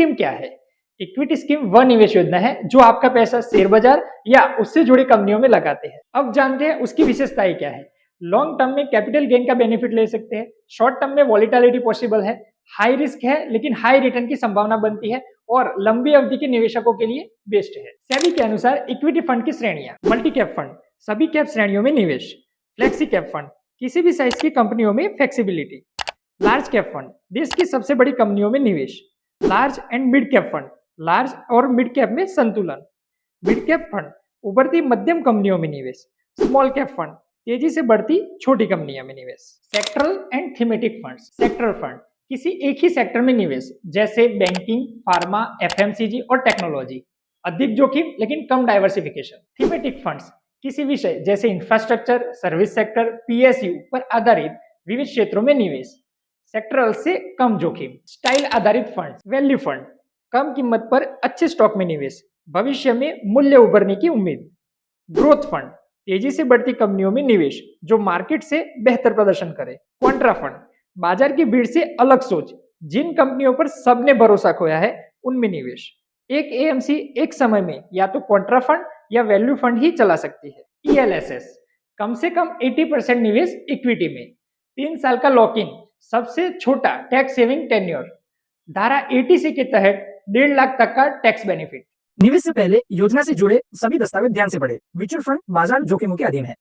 Scheme क्या है? Equity scheme वह निवेश योजना है जो आपका पैसा शेयर बाजार या उससे जुड़ी कंपनियों में लगाते हैं। अब जानते हैं उसकी विशेषताएं क्या है। लॉन्ग टर्म में कैपिटल गेन का बेनिफिट ले सकते हैं, शॉर्ट टर्म में वॉलिटिलिटी पॉसिबल है, हाई रिस्क है लेकिन हाई रिटर्न की संभावना बनती है और लंबी अवधि के निवेशकों के लिए बेस्ट है। सेबी के अनुसार इक्विटी फंड की श्रेणियां, मल्टी कैप फंड सभी कैप श्रेणियों में निवेश, फ्लेक्सी कैप फंड किसी भी साइज की कंपनियों में फ्लेक्सिबिलिटी, लार्ज कैप फंड देश की सबसे बड़ी कंपनियों में निवेश, large and mid cap fund large और मिड कैप में संतुलन, मिड कैप फंड उभरती मध्यम कंपनियों में निवेश, स्मॉल कैप फंड तेजी से बढ़ती छोटी कंपनियों में निवेश। Sectoral and thematic funds, sectoral fund किसी एक ही सेक्टर में निवेश जैसे बैंकिंग, फार्मा, एफएमसीजी और टेक्नोलॉजी, अधिक जोखिम लेकिन कम डाइवर्सिफिकेशन। थीमेटिक फंड्स किसी विषय जैसे इंफ्रास्ट्रक्चर, सर्विस सेक्टर, पीएसयू पर आधारित विविध क्षेत्रों में निवेश, सेक्टरल से कम जोखिम। स्टाइल आधारित फंड, वैल्यू फंड कम कीमत पर अच्छे स्टॉक में निवेश, भविष्य में मूल्य उभरने की उम्मीद। ग्रोथ फंड तेजी से बढ़ती कंपनियों में निवेश जो मार्केट से बेहतर प्रदर्शन करे। कॉन्ट्रा फंड बाजार की भीड़ से अलग सोच, जिन कंपनियों पर सबने भरोसा खोया है उनमें निवेश। एक एएमसी एक समय में या तो कॉन्ट्रा फंड या वैल्यू फंड ही चला सकती है। ईएलएसएस कम से कम 80% निवेश इक्विटी में, 3 साल का लॉक इन, सबसे छोटा टैक्स सेविंग टेन्योर, धारा 80C के तहत 1.5 लाख तक का टैक्स बेनिफिट। निवेश से पहले योजना से जुड़े सभी दस्तावेज ध्यान से पढ़ें। म्यूचुअल फंड बाजार जोखिमों के अधीन है।